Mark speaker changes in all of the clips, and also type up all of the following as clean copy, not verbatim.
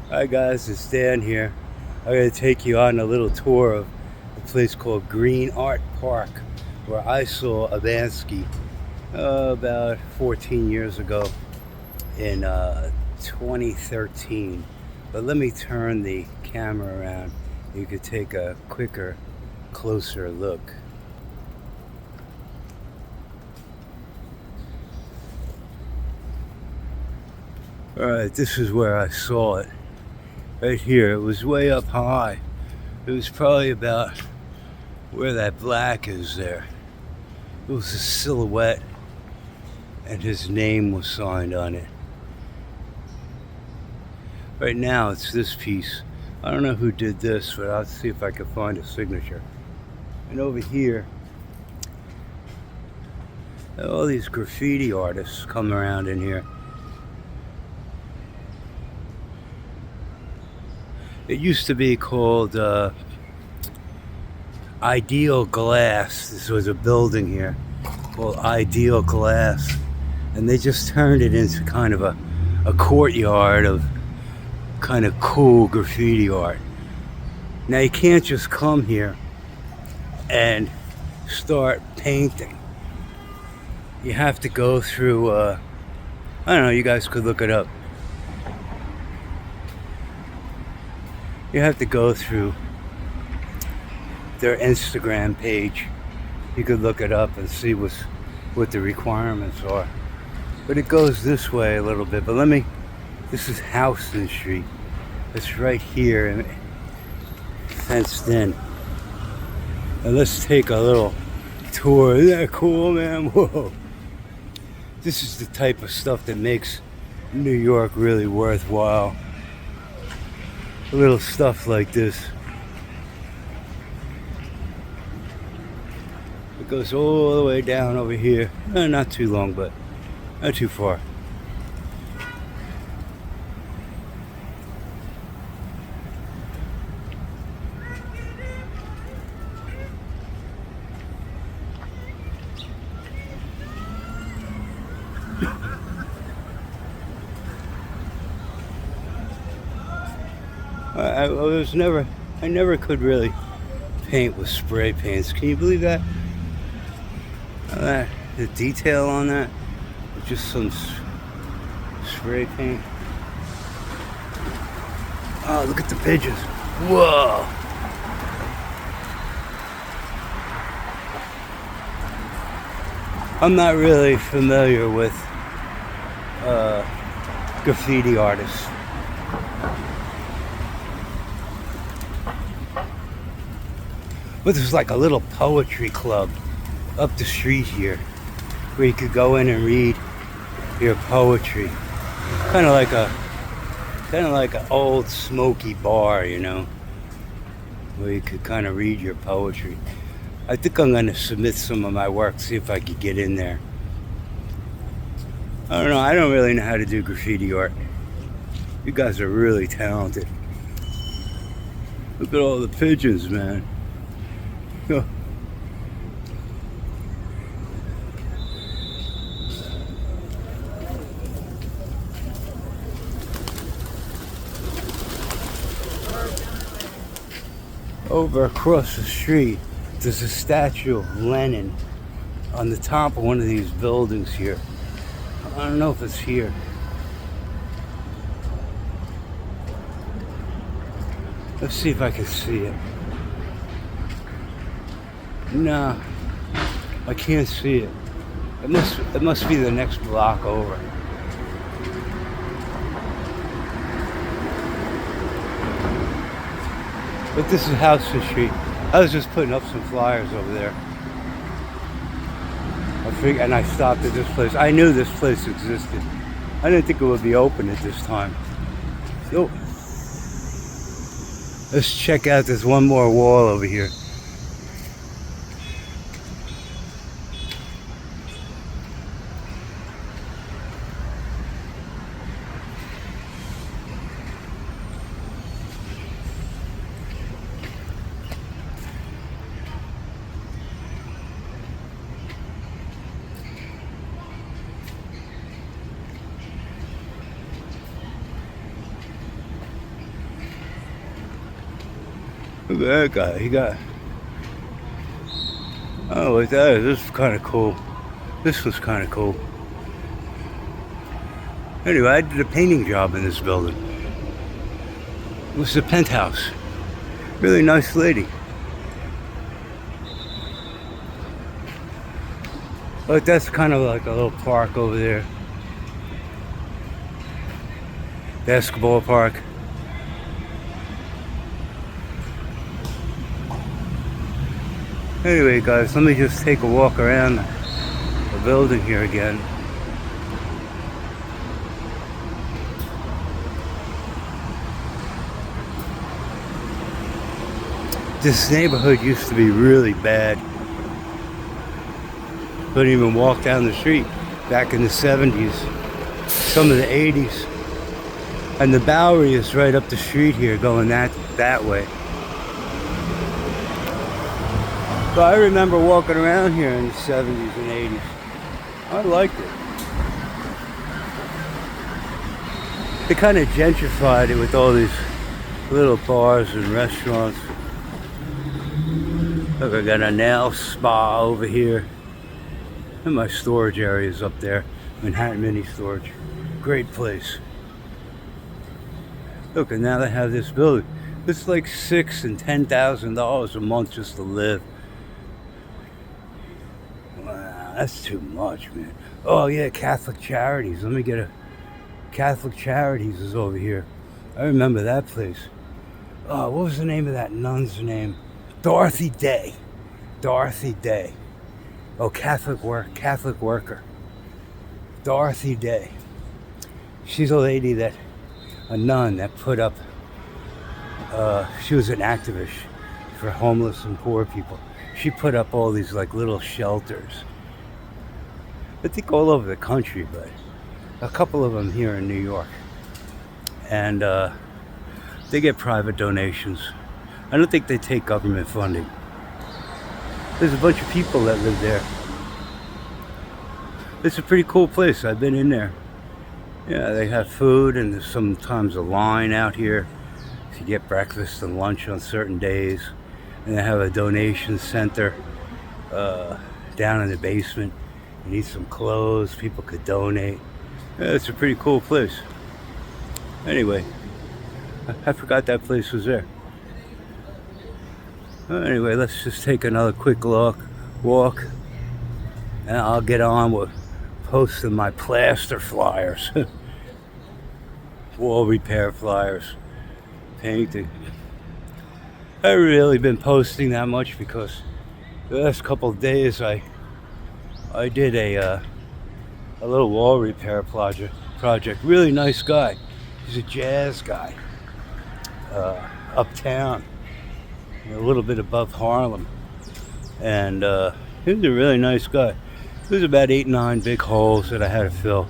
Speaker 1: Hi guys, it's Dan here. I'm going to take you on a little tour of a place called Green Art Park where I saw a Banksy about 14 years ago in 2013. But let me turn the camera around. You could take a quicker, closer look. Alright, this is where I saw it. Right here. It was way up high. It was probably about where that black is there. It was a silhouette, and his name was signed on it. Right now, it's this piece. I don't know who did this, but I'll see if I can find a signature. And over here, all these graffiti artists come around in here. It used to be called Ideal Glass. This was a building here called Ideal Glass. And they just turned it into kind of a courtyard of kind of cool graffiti art. Now you can't just come here and start painting. You have to go through, I don't know, you guys could look it up. You have to go through their Instagram page. You could look it up and see what the requirements are. But it goes this way a little bit. But this is Houston Street. It's right here and fenced in. And let's take a little tour. Isn't that cool, man? Whoa. This is the type of stuff that makes New York really worthwhile. Little stuff like this. It goes all the way down over here. Not too long, but not too far. I never could really paint with spray paints. Can you believe that? The detail on that, just some spray paint. Oh, look at the pigeons. Whoa. I'm not really familiar with graffiti artists. But there's like a little poetry club up the street here where you could go in and read your poetry. Kind of like an old smoky bar, you know, where you could kind of read your poetry. I think I'm going to submit some of my work, see if I could get in there. I don't know. I don't really know how to do graffiti art. You guys are really talented. Look at all the pigeons, man. Over across the street, there's a statue of Lenin on the top of one of these buildings here. I don't know if it's here. Let's see if I can see it. No, I can't see it. It must be the next block over. But this is Houston Street. I was just putting up some flyers over there. And I stopped at this place. I knew this place existed. I didn't think it would be open at this time. So, let's check out this one more wall over here. Look at that guy. He got. Oh, like that. This is kind of cool. This was kind of cool. Anyway, I did a painting job in this building. It was the penthouse. Really nice lady. But that's kind of like a little park over there. Basketball park. Anyway, guys, let me just take a walk around the building here again. This neighborhood used to be really bad. Couldn't even walk down the street back in the 70s, some of the 80s. And the Bowery is right up the street here going that way. So I remember walking around here in the 70s and 80s. I liked it. They kind of gentrified it with all these little bars and restaurants. Look, I got a nail spa over here. And my storage area is up there. Manhattan Mini Storage. Great place. Look, and now they have this building. It's like $6,000 and $10,000 a month just to live. Wow, that's too much, man. Oh yeah, Catholic Charities. Let me get a Catholic Charities is over here. I remember that place. Oh, what was the name of that nun's name? Dorothy Day. Dorothy Day. Oh, Catholic worker. Dorothy Day. She's a lady a nun that put up, she was an activist for homeless and poor people. She put up all these like little shelters. I think all over the country, but a couple of them here in New York. And they get private donations. I don't think they take government funding. There's a bunch of people that live there. It's a pretty cool place. I've been in there. Yeah, they have food and there's sometimes a line out here to get breakfast and lunch on certain days. And they have a donation center down in the basement. You need some clothes, people could donate. Yeah, it's a pretty cool place. Anyway, I forgot that place was there. Anyway, let's just take another quick walk, and I'll get on with posting my plaster flyers, wall repair flyers, painting. I haven't really been posting that much because the last couple of days I did a little wall repair project. Really nice guy. He's a jazz guy, uptown. A little bit above Harlem, and he was a really nice guy. There's about 8, 9 big holes that I had to fill.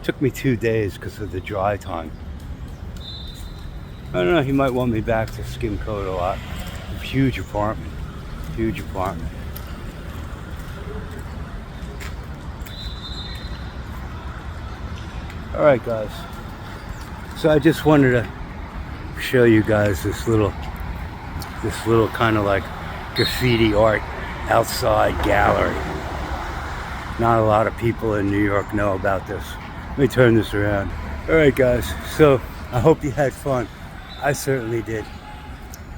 Speaker 1: Took me 2 days because of the dry time. I don't know, he might want me back to skim coat a lot. Huge apartment. Alright guys, so I just wanted to show you guys this little kind of like graffiti art outside gallery. Not a lot of people in New York know about this. Let me turn this around. Alright guys, so I hope you had fun. I certainly did.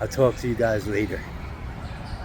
Speaker 1: I'll talk to you guys later.